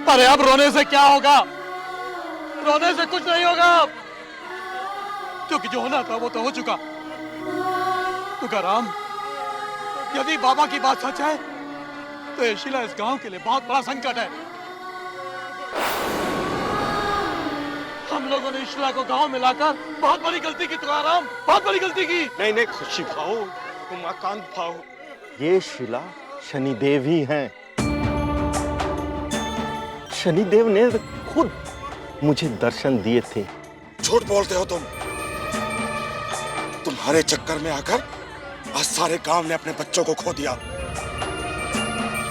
अरे अब रोने से क्या होगा? रोने से कुछ नहीं होगा, क्योंकि जो होना था वो तो हो चुका। तुकाराम, यदि बाबा की बात सच है तो ये शीला इस गांव के लिए बहुत बड़ा संकट है। हम लोगों ने शीला को गांव में लाकर बहुत बड़ी गलती की तुकाराम, बहुत बड़ी गलती की। नहीं नहीं खुशी भाओ, उमाकांत भाओ, ये शीला शनिदेव ही हैं। शनिदेव ने खुद मुझे दर्शन दिए थे। झूठ बोलते हो तुम। तुम्हारे चक्कर में आकर आज सारे गांव ने अपने बच्चों को खो दिया।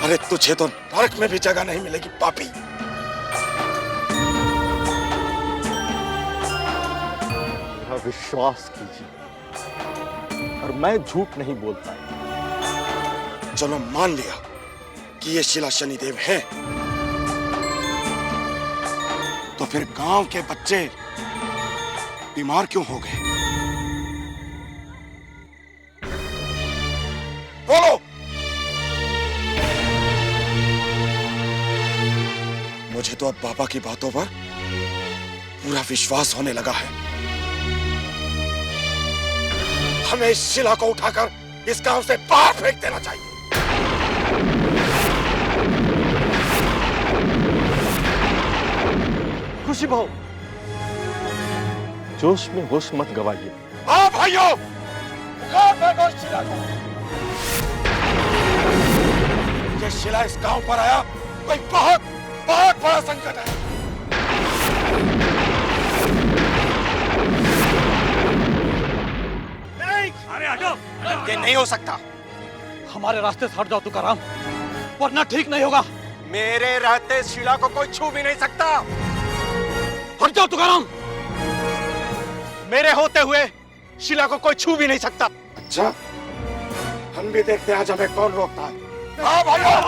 अरे तुझे तो नरक में भी जगह नहीं मिलेगी पापी। मेरा विश्वास कीजिए और मैं झूठ नहीं बोलता। चलो मान लिया कि ये शीला शनिदेव है, तो फिर गांव के बच्चे बीमार क्यों हो गए? बोलो। मुझे तो अब बाबा की बातों पर पूरा विश्वास होने लगा है। हमें इस शिला को उठाकर इस गांव से बाहर फेंक देना चाहिए। खुशी भाव, जोश में होश मत गवाइए। हाँ भाइयों, उखाड़ फेंको इस शिला को। ये शिला इस गांव पर आया कोई बहुत बहुत बड़ा संकट है। नहीं, अरे हटो। ये नहीं हो सकता। हमारे रास्ते से हट जाओ तुकाराम, वरना ठीक नहीं होगा। मेरे रहते शिला को कोई छू भी नहीं सकता। हट जाओ तुकाराम। मेरे होते हुए शिला को कोई छू भी नहीं सकता। अच्छा, हम भी देखते हैं आज हमें कौन रोकता है। हाँ भाइयों,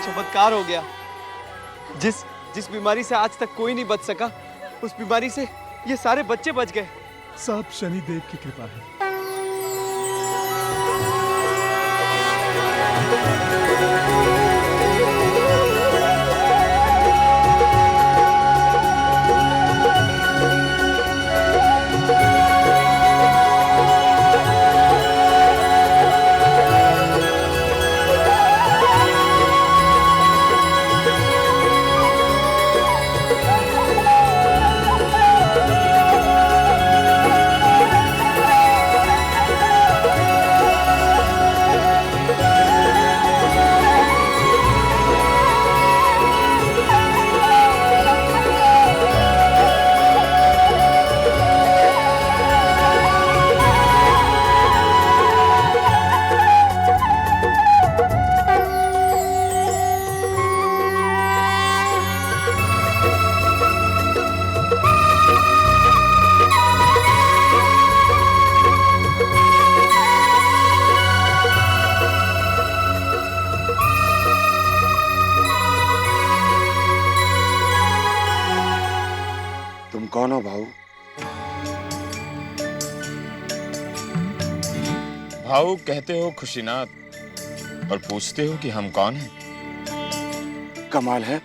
चमत्कार हो गया। जिस बीमारी से आज तक कोई नहीं बच सका, उस बीमारी से ये सारे बच्चे बच गए। सब शनिदेव की कृपा है। कौन हो भाऊ? भाऊ कहते हो खुशीनाथ और पूछते हो कि हम कौन हैं। कमाल है,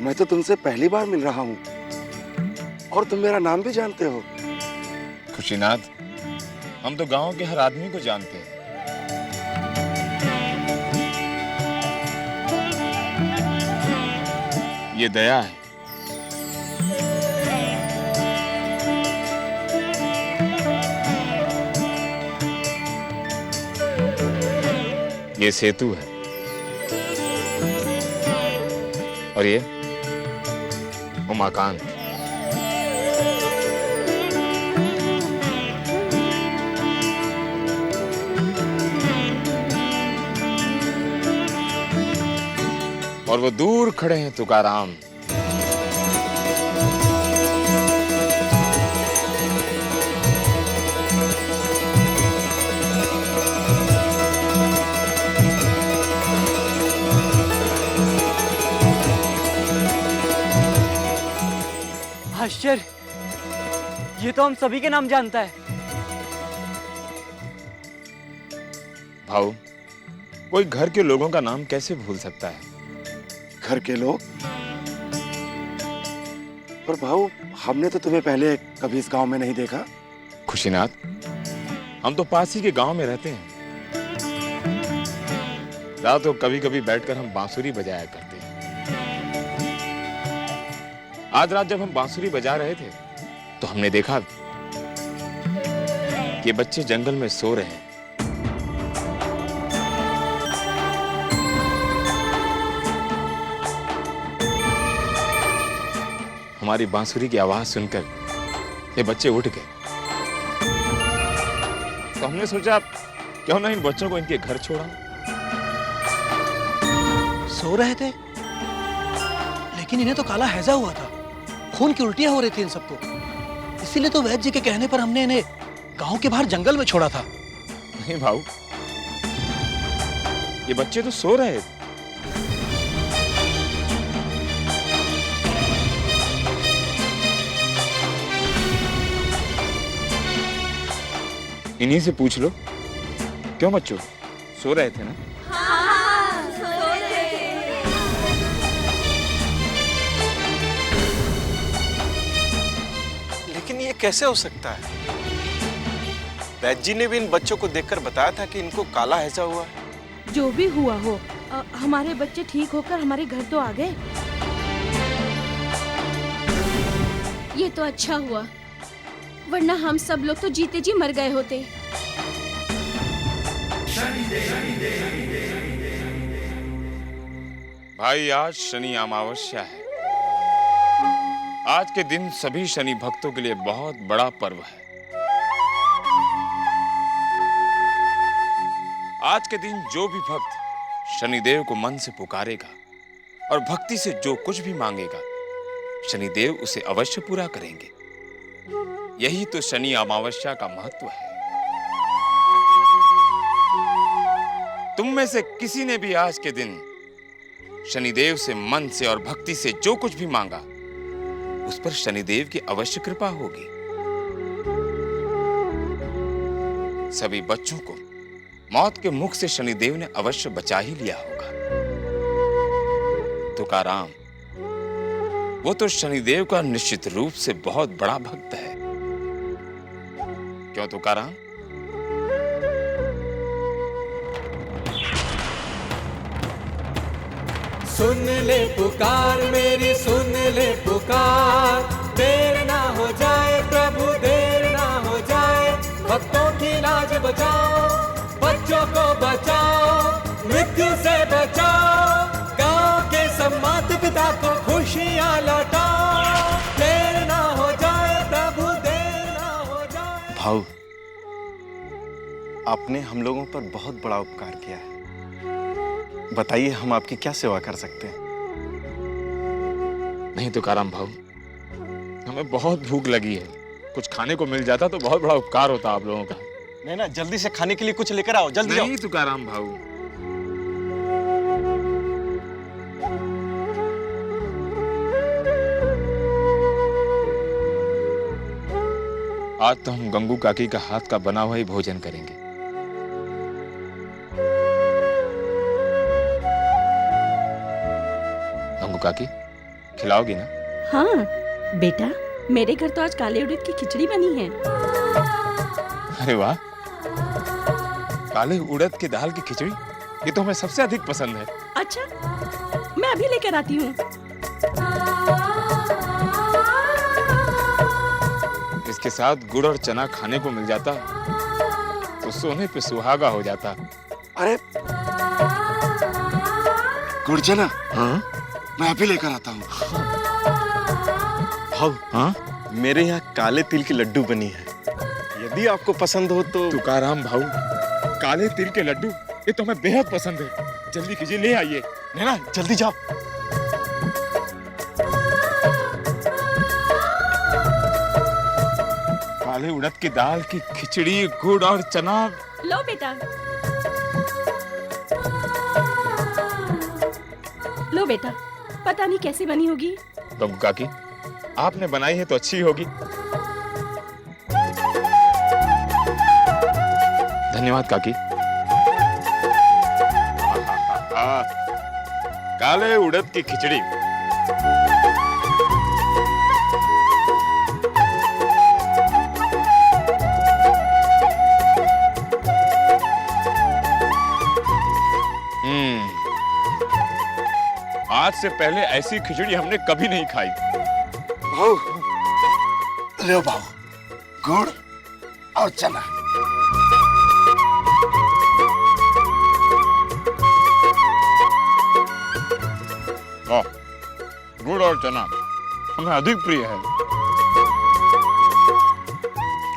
मैं तो तुमसे पहली बार मिल रहा हूँ और तुम मेरा नाम भी जानते हो। खुशीनाथ, हम तो गांव के हर आदमी को जानते हैं। ये दया है। ये सेतु है और ये उमाकांत। और वो दूर खड़े हैं तुकाराम। आश्चर्य, ये तो हम सभी के नाम जानता है। भाऊ, कोई घर के लोगों का नाम कैसे भूल सकता है? घर के लोग? पर भाऊ, हमने तो तुम्हें पहले कभी इस गांव में नहीं देखा। खुशीनाथ, हम तो पास ही के गांव में रहते हैं। रात को कभी कभी बैठकर हम बांसुरी बजाया करते हैं। आज रात जब हम बांसुरी बजा रहे थे तो हमने देखा कि बच्चे जंगल में सो रहे हैं। हमारी बांसुरी की आवाज सुनकर ये बच्चे उठ गए। तो हमने सोचा क्यों ना इन बच्चों को इनके घर छोड़ा। सो रहे थे, लेकिन इन्हें तो काला हैजा हुआ था, खून की उल्टियां हो रही थी इन सबको। इसीलिए तो वैद्य जी के कहने पर हमने इन्हें गांव के बाहर जंगल में छोड़ा था। नहीं भाऊ, ये बच्चे तो सो रहे थे। इन्हीं से पूछ लो। क्यों बच्चों, सो रहे थे ना? हाँ, सो रहे थे। लेकिन ये कैसे हो सकता है? वैद्य जी ने भी इन बच्चों को देखकर बताया था कि इनको काला हैजा हुआ है। जो भी हुआ हो, हमारे बच्चे ठीक होकर हमारे घर तो आ गए। ये तो अच्छा हुआ, वरना हम सब लोग तो जीते जी मर गए होते। भाई, आज शनि अमावस्या है। आज के दिन सभी शनि भक्तों के लिए बहुत बड़ा पर्व है। आज के दिन जो भी भक्त शनिदेव को मन से पुकारेगा और भक्ति से जो कुछ भी मांगेगा, शनिदेव उसे अवश्य पूरा करेंगे। यही तो शनि अमावस्या का महत्व है। तुम में से किसी ने भी आज के दिन शनिदेव से मन से और भक्ति से जो कुछ भी मांगा, उस पर शनिदेव की अवश्य कृपा होगी। सभी बच्चों को मौत के मुख से शनिदेव ने अवश्य बचा ही लिया होगा। तुकाराम, वो तो शनिदेव का निश्चित रूप से बहुत बड़ा भक्त है। क्यों तुकाराम? सुन ले पुकार मेरी, सुन ले पुकार। देर ना हो जाए प्रभु, देर ना हो जाए। भक्तों की लाज बचाओ, बच्चों को बचाओ, मृत्यु से बचाओ। गांव के सब माता पिता को खुशियां लौटाओ। देर ना हो जाए प्रभु, देर ना हो जाए। भाऊ, आपने हम लोगों पर बहुत बड़ा उपकार किया है। बताइए, हम आपकी क्या सेवा कर सकते हैं? नहीं तुकाराम भाऊ, हमें बहुत भूख लगी है। कुछ खाने को मिल जाता तो बहुत बड़ा उपकार होता आप लोगों का। नहीं ना, जल्दी से खाने के लिए कुछ लेकर आओ, जल्दी आओ। नहीं तुकाराम भाऊ, आज तो हम गंगू काकी का हाथ का बना हुआ ही भोजन करेंगे। गंगू काकी, खिलाओगी ना? हाँ बेटा, मेरे घर तो आज काले उड़द की खिचड़ी बनी है। अरे वाह, काले उड़द की दाल की खिचड़ी, ये तो हमें सबसे अधिक पसंद है। अच्छा, मैं अभी लेकर आती हूँ। इसके साथ गुड़ और चना खाने को मिल जाता तो सोने पे सुहागा हो जाता। अरे गुड़ चना, हाँ मैं अभी लेकर आता हूँ। भाऊ, हाँ, मेरे यहाँ काले तिल के लड्डू बनी है, यदि आपको पसंद हो तो। तुकाराम भाऊ, काले तिल के लड्डू ये तो हमें बेहद पसंद है। जल्दी कीजिए, ले आइए। नैना जल्दी जाओ। काले उड़द की दाल की खिचड़ी, गुड़ और चना। लो बेटा, लो बेटा, पता नहीं कैसी बनी होगी। गंगू काकी, आपने बनाई है तो अच्छी होगी। धन्यवाद काकी। काले उड़द की खिचड़ी। आज से पहले ऐसी खिचड़ी हमने कभी नहीं खाई। भाऊ, लो भाऊ, गुड़ और चना। वाह, गुड़ और चना हमें अधिक प्रिय है।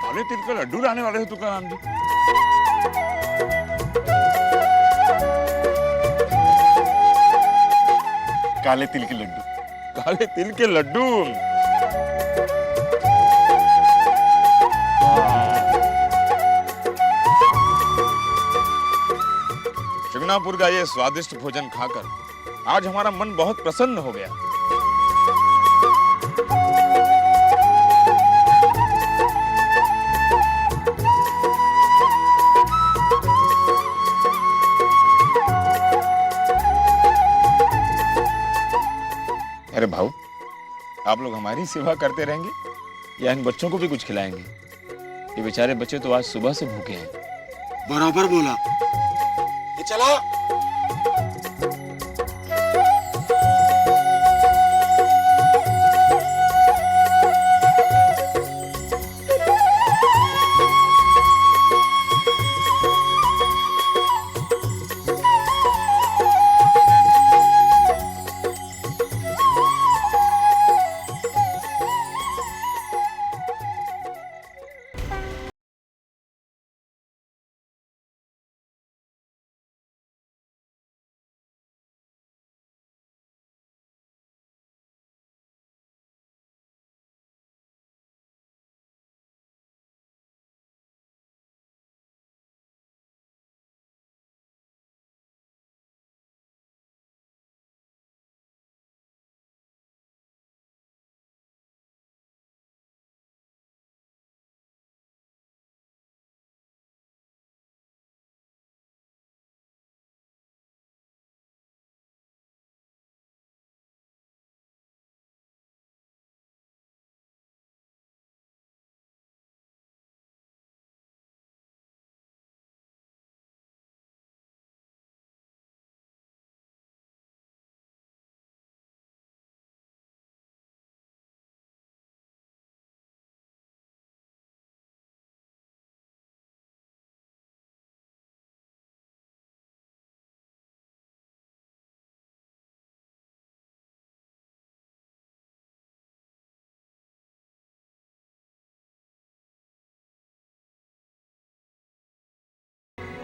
काले तिल के लड्डू लाने वाले हो तुकाराम जी। काले तिल के लड्डू। काले तिल के लड्डू। शिंगणापुर का ये स्वादिष्ट भोजन खाकर आज हमारा मन बहुत प्रसन्न हो गया। अरे भाऊ, आप लोग हमारी सेवा करते रहेंगे या इन बच्चों को भी कुछ खिलाएंगे? ये बेचारे बच्चे तो आज सुबह से भूखे हैं। बराबर बोला। ये चला।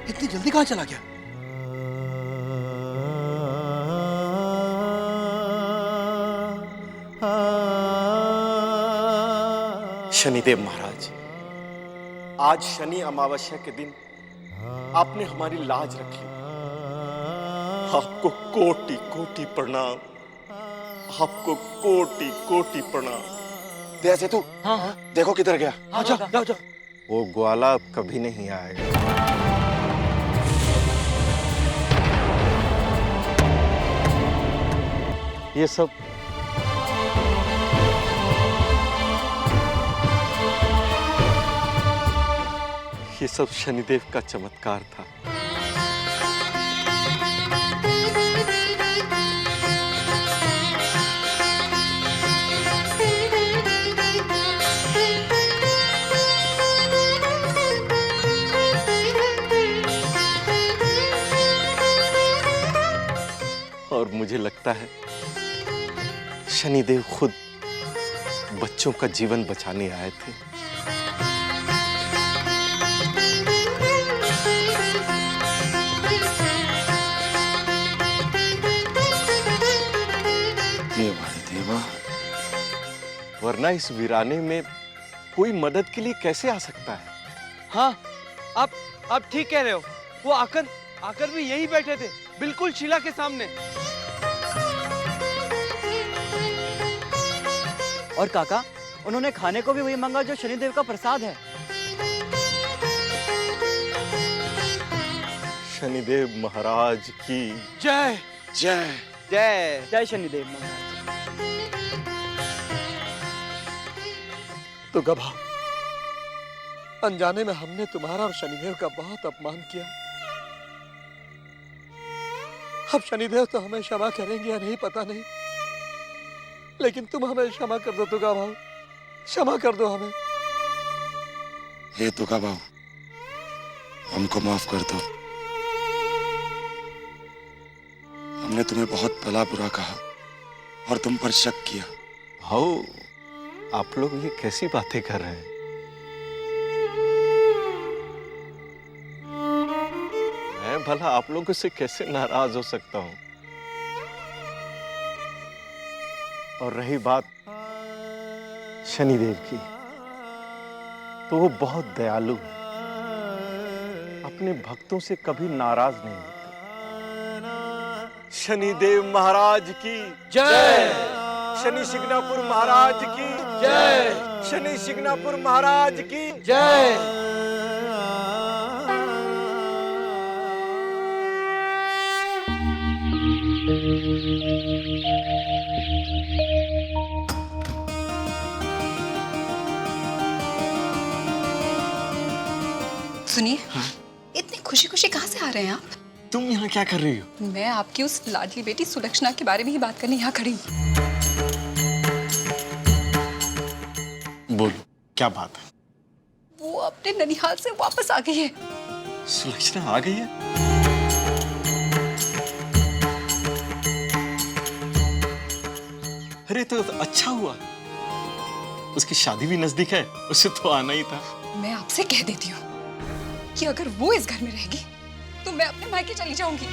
इतनी जल्दी कहाँ चला गया? शनिदेव महाराज, आज शनि अमावस्या के दिन आपने हमारी लाज रख ली। आपको कोटि कोटि प्रणाम, आपको कोटि कोटि प्रणाम। दया सेतु, हाँ देखो किधर गया। अच्छा जाओ जाओ। वो ग्वाला अब कभी नहीं आएगा। ये सब शनिदेव का चमत्कार था। और मुझे लगता है शनिदेव खुद बच्चों का जीवन बचाने आए थे। देवा देवा, वरना इस वीराने में कोई मदद के लिए कैसे आ सकता है? हाँ, आप ठीक कह रहे हो। वो आकर भी यही बैठे थे, बिल्कुल शीला के सामने। और काका, उन्होंने खाने को भी वही मांगा जो शनिदेव का प्रसाद है। शनिदेव महाराज की जय जय जय जय शनिदेव महाराज। तो गभा, अनजाने में हमने तुम्हारा और शनिदेव का बहुत अपमान किया। अब शनिदेव तो हमें क्षमा करेंगे या नहीं पता नहीं, लेकिन तुम हमें क्षमा कर दो तुगा भाव, क्षमा कर दो हमें। हे तुका बाबू, हमको माफ कर दो। हमने तुम्हें बहुत भला बुरा कहा और तुम पर शक किया। भाऊ, आप लोग ये कैसी बातें कर रहे हैं? मैं भला आप लोगों से कैसे नाराज हो सकता हूं? और रही बात शनिदेव की, तो वो बहुत दयालु है, अपने भक्तों से कभी नाराज नहीं होते। शनिदेव महाराज की जय। शनि शिंगणापुर महाराज की जय। शनि शिंगणापुर महाराज की जय। सुनिए, इतनी खुशी खुशी कहाँ से आ रहे हैं आप? तुम यहाँ क्या कर रही हो? मैं आपकी उस लाडली बेटी सुलक्षणा के बारे में ही बात करने यहाँ खड़ी हूँ। बोलो, क्या बात है? वो अपने ननिहाल से वापस आ गई है। सुलक्षणा आ गई है? अरे तो अच्छा हुआ, उसकी शादी भी नजदीक है, उसे तो आना ही था। मैं आपसे कह देती हूँ कि अगर वो इस घर में रहेगी तो मैं अपने मायके चली जाऊंगी।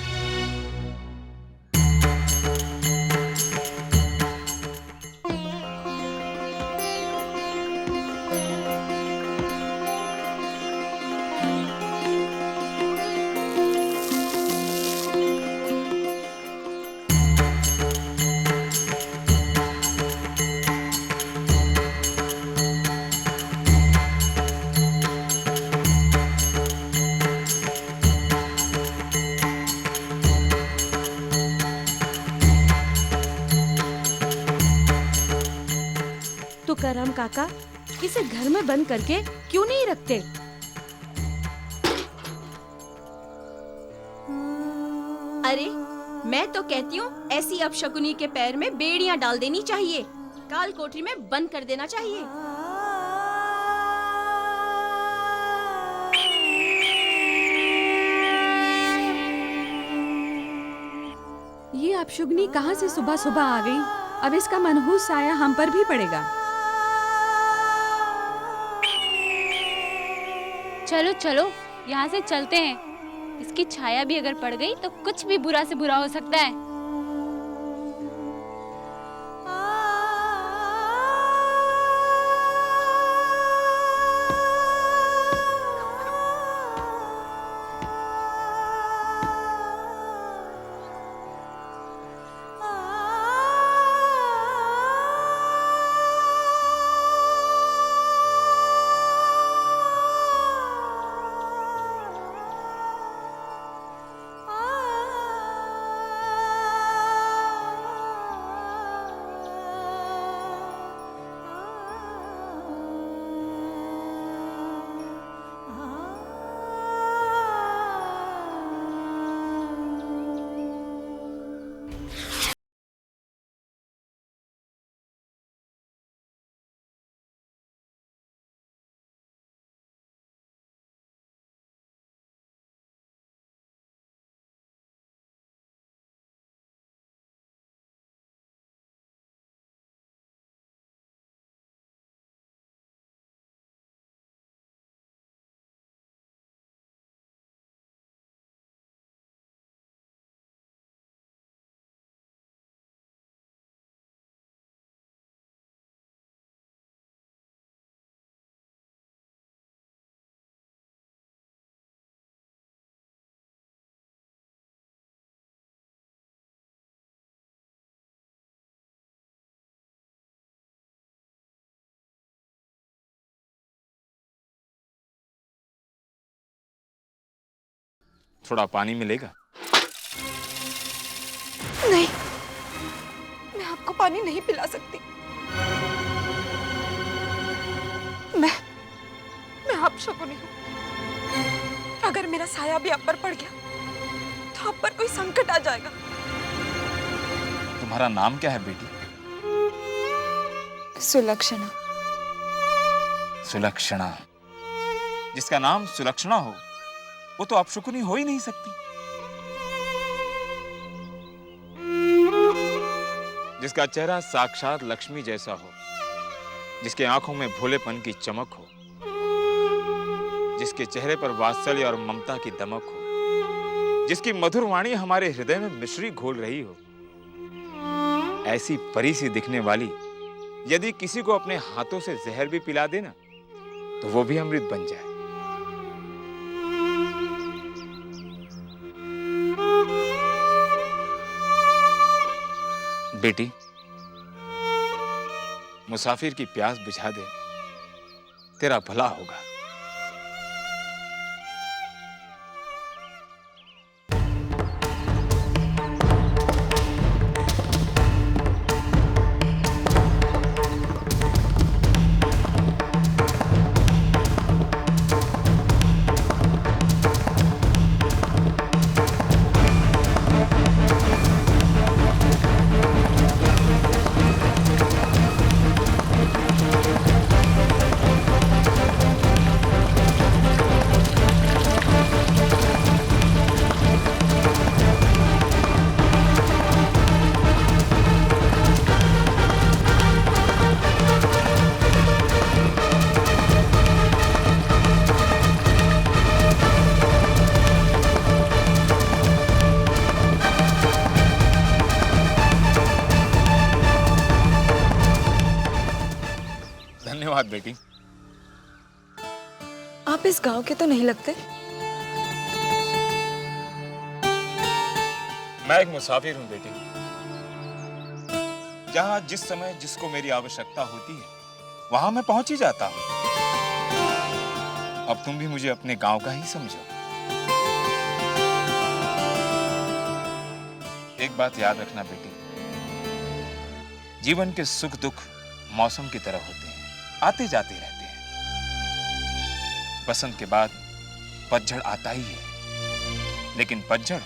तुकाराम काका, इसे घर में बंद करके क्यों नहीं रखते? अरे, मैं तो कहती हूँ ऐसी अपशकुनी के पैर में बेड़ियां डाल देनी चाहिए, काल कोठरी में बंद कर देना चाहिए। ये अपशुगनी कहाँ से सुबह सुबह आ गई? अब इसका मनहूस साया हम पर भी पड़ेगा। चलो चलो, यहाँ से चलते हैं। इसकी छाया भी अगर पड़ गई तो कुछ भी बुरा से बुरा हो सकता है। थोड़ा पानी मिलेगा? नहीं, मैं आपको पानी नहीं पिला सकती। मैं आप शकुनी हूँ। अगर मेरा साया भी आप पर पड़ गया तो आप पर कोई संकट आ जाएगा। तुम्हारा नाम क्या है बेटी? सुलक्षणा। सुलक्षणा। जिसका नाम सुलक्षणा हो वो तो अपशकुनी हो ही नहीं सकती। जिसका चेहरा साक्षात लक्ष्मी जैसा हो, जिसके आंखों में भोलेपन की चमक हो, जिसके चेहरे पर वात्सल्य और ममता की दमक हो, जिसकी मधुर वाणी हमारे हृदय में मिश्री घोल रही हो, ऐसी परी सी दिखने वाली यदि किसी को अपने हाथों से जहर भी पिला देना तो वो भी अमृत बन जाए। बेटी, मुसाफिर की प्यास बुझा दे, तेरा भला होगा। धन्यवाद बेटी। आप इस गांव के तो नहीं लगते। मैं एक मुसाफिर हूं बेटी। जहां जिस समय जिसको मेरी आवश्यकता होती है वहां मैं पहुंच ही जाता हूं। अब तुम भी मुझे अपने गांव का ही समझो। एक बात याद रखना बेटी, जीवन के सुख दुख मौसम की तरह होते हैं, आते जाते रहते हैं। बसंत के बाद पतझड़ आता ही है, लेकिन पतझड़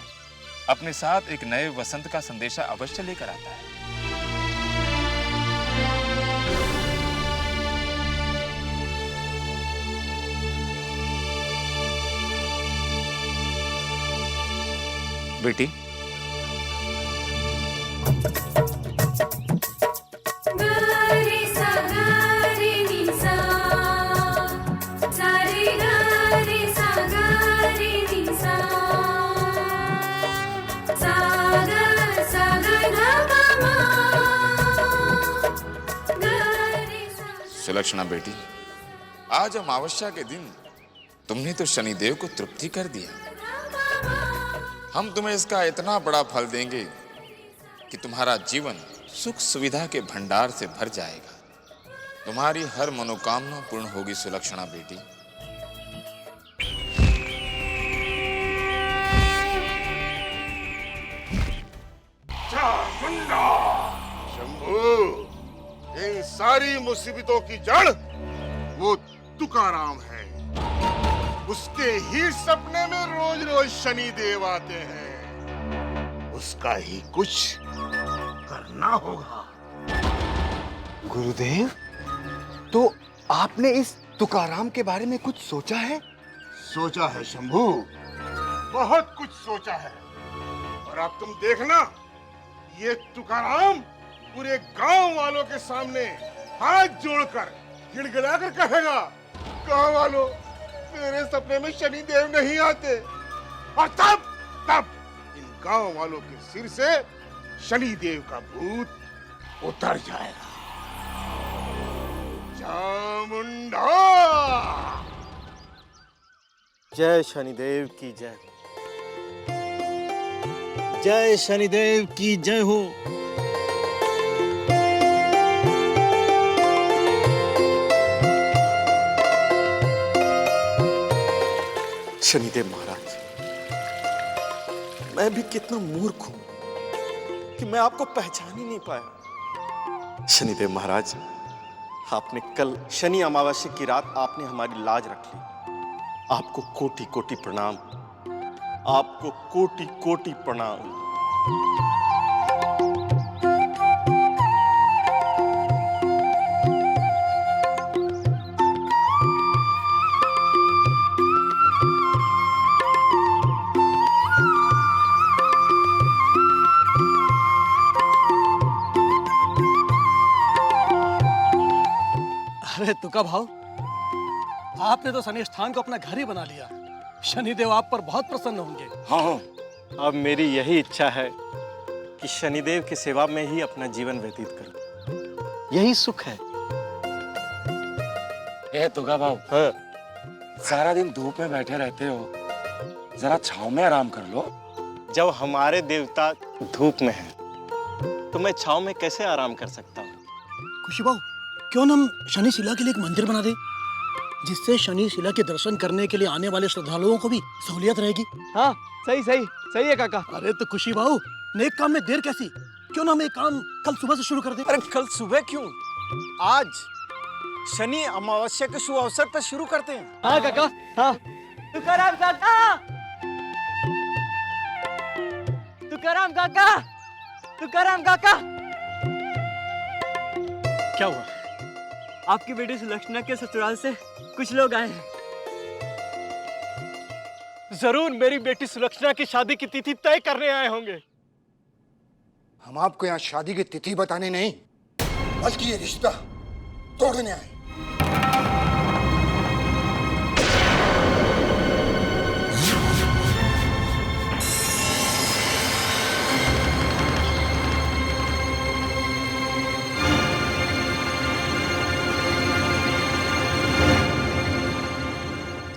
अपने साथ एक नए वसंत का संदेशा अवश्य लेकर आता है। बेटी, सुलक्षणा बेटी, आज अमावस्या के दिन तुमने तो शनिदेव को तृप्ति कर दिया। हम तुम्हें इसका इतना बड़ा फल देंगे कि तुम्हारा जीवन सुख सुविधा के भंडार से भर जाएगा। तुम्हारी हर मनोकामना पूर्ण होगी सुलक्षणा बेटी। शंभू, इन सारी मुसीबतों की जड़ वो तुकाराम है। उसके ही सपने में रोज रोज शनि देव आते हैं। उसका ही कुछ करना होगा। गुरुदेव, तो आपने इस तुकाराम के बारे में कुछ सोचा है? सोचा है शंभू, बहुत कुछ सोचा है। और अब तुम देखना, ये तुकाराम पूरे गांव वालों के सामने हाथ जोड़कर गिड़गिड़ाकर कहेगा, गांव वालों, मेरे सपने में शनि देव नहीं आते। और तब इन गांव वालों के सिर से शनि देव का भूत उतर जाएगा। चामुंडा! जय शनिदेव की जय। जय शनिदेव की जय हो। शनिदेव महाराज, मैं भी कितना मूर्ख हूं कि मैं आपको पहचान ही नहीं पाया। शनिदेव महाराज, आपने कल शनि अमावस्या की रात आपने हमारी लाज रख ली। आपको कोटि कोटि प्रणाम, आपको कोटि कोटि प्रणाम। अरे तुका भाव, आपने तो शनि स्थान को अपना घर ही बना लिया। शनिदेव आप पर बहुत प्रसन्न होंगे। हाँ, अब मेरी यही इच्छा है कि शनिदेव की सेवा में ही अपना जीवन व्यतीत करूं। यही सुख है। ए तुगा भाव, हाँ। सारा दिन धूप में बैठे रहते हो, जरा छांव में आराम कर लो। जब हमारे देवता धूप में हैं, तो मैं छांव में कैसे आराम कर सकता हूँ? खुशी भाव, क्यों न हम शनि शिला के लिए एक मंदिर बना दे, जिससे शनि शिला के दर्शन करने के लिए आने वाले श्रद्धालुओं को भी सहूलियत रहेगी। हाँ, सही सही सही है काका। अरे तो खुशी भाव, नेक काम में देर कैसी? क्यों ना हम एक काम कल सुबह से शुरू कर दें? अरे कल सुबह क्यों? आज शनि अमावस्या के शुभ अवसर पर शुरू करते हैं। हाँ काका, हाँ। तुकाराम काका, तुकाराम काका, तुकाराम काका। क्या हुआ? आपकी बेटी सुलक्षणा के ससुराल से कुछ लोग आए हैं। जरूर मेरी बेटी सुलक्षणा की शादी की तिथि तय करने आए होंगे। हम आपको यहाँ शादी की तिथि बताने नहीं, बल्कि ये रिश्ता तोड़ने आए।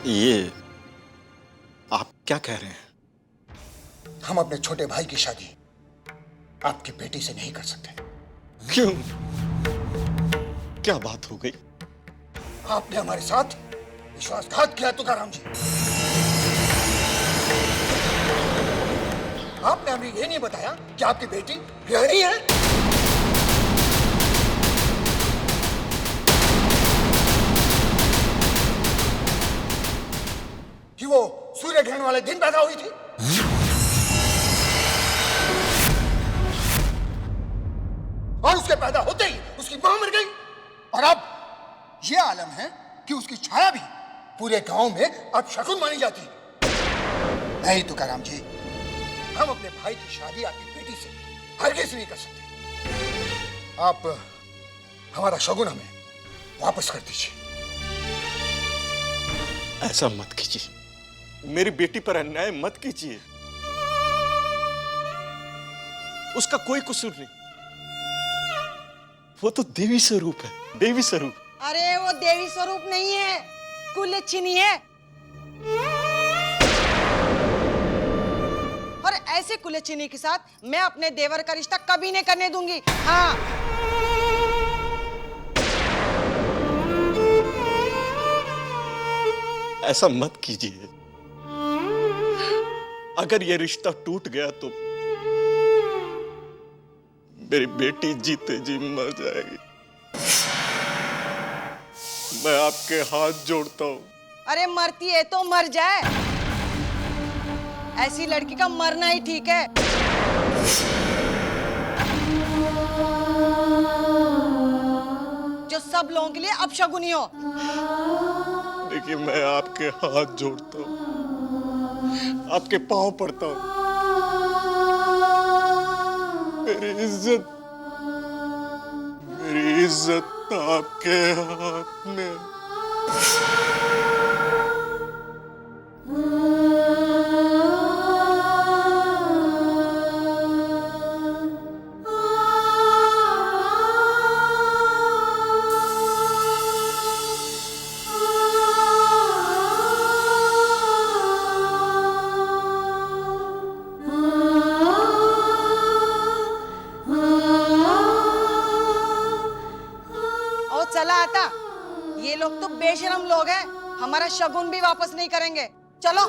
ये आप क्या कह रहे हैं? हम अपने छोटे भाई की शादी आपकी बेटी से नहीं कर सकते। क्यों? क्या बात हो गई? आपने हमारे साथ विश्वासघात किया तुकाराम जी। आपने हमें ये नहीं बताया कि आपकी बेटी गृहिणी है। कि वो सूर्य ग्रहण वाले दिन पैदा हुई थी। और उसके पैदा होते ही उसकी मां मर गई। और अब ये आलम है कि उसकी छाया भी पूरे गांव में अब शकुन मानी जाती है। नहीं तुकाराम जी, हम अपने भाई की शादी आपकी बेटी से हरगिज नहीं कर सकते। आप हमारा शगुन हमें वापस कर दीजिए। ऐसा मत कीजिए, मेरी बेटी पर अन्याय मत कीजिए। उसका कोई कसूर नहीं, वो तो देवी स्वरूप है, देवी स्वरूप। अरे वो देवी स्वरूप नहीं है, कुलच्छिनी है। और ऐसे कुलच्छिनी के साथ मैं अपने देवर का रिश्ता कभी नहीं करने दूंगी। हाँ, ऐसा मत कीजिए। अगर ये रिश्ता टूट गया तो मेरी बेटी जीते जी मर जाएगी। मैं आपके हाथ जोड़ता हूं। अरे मरती है तो मर जाए, ऐसी लड़की का मरना ही ठीक है। जो सब लोगों के लिए अपशगुनी हो। देखिए, मैं आपके हाथ जोड़ता हूं, आपके पांव पड़ता हूं। मेरी इज्जत आपके हाथ में। ये लोग तो बेशरम लोग हैं, हमारा शगुन भी वापस नहीं करेंगे। चलो।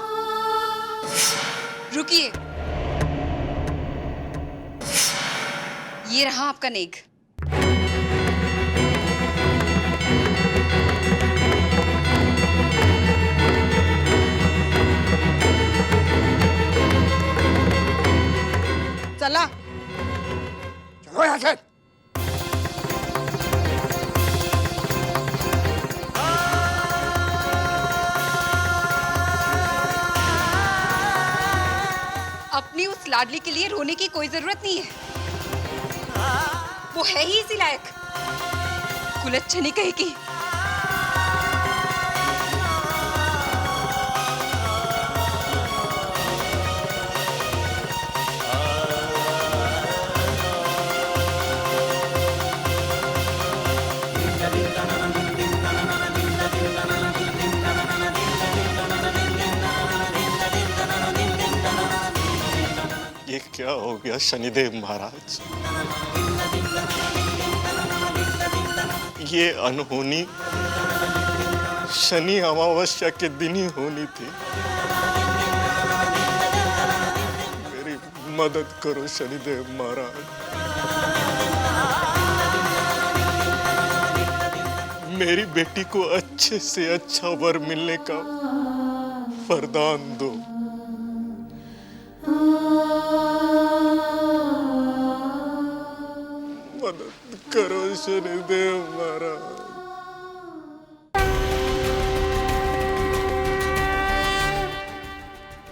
रुकिए, ये रहा आपका नेक। चला चलो यहाँ से। अपनी उस लाडली के लिए रोने की कोई जरूरत नहीं है, वो है ही इसी लायक। कुलच्छनी कहेगी। ये क्या हो गया शनिदेव महाराज? ये अनहोनी शनि अमावस्या के दिन ही होनी थी। मेरी मदद करो शनिदेव महाराज। मेरी बेटी को अच्छे से अच्छा वर मिलने का वरदान दो। मदद करो शनिदेव महाराज।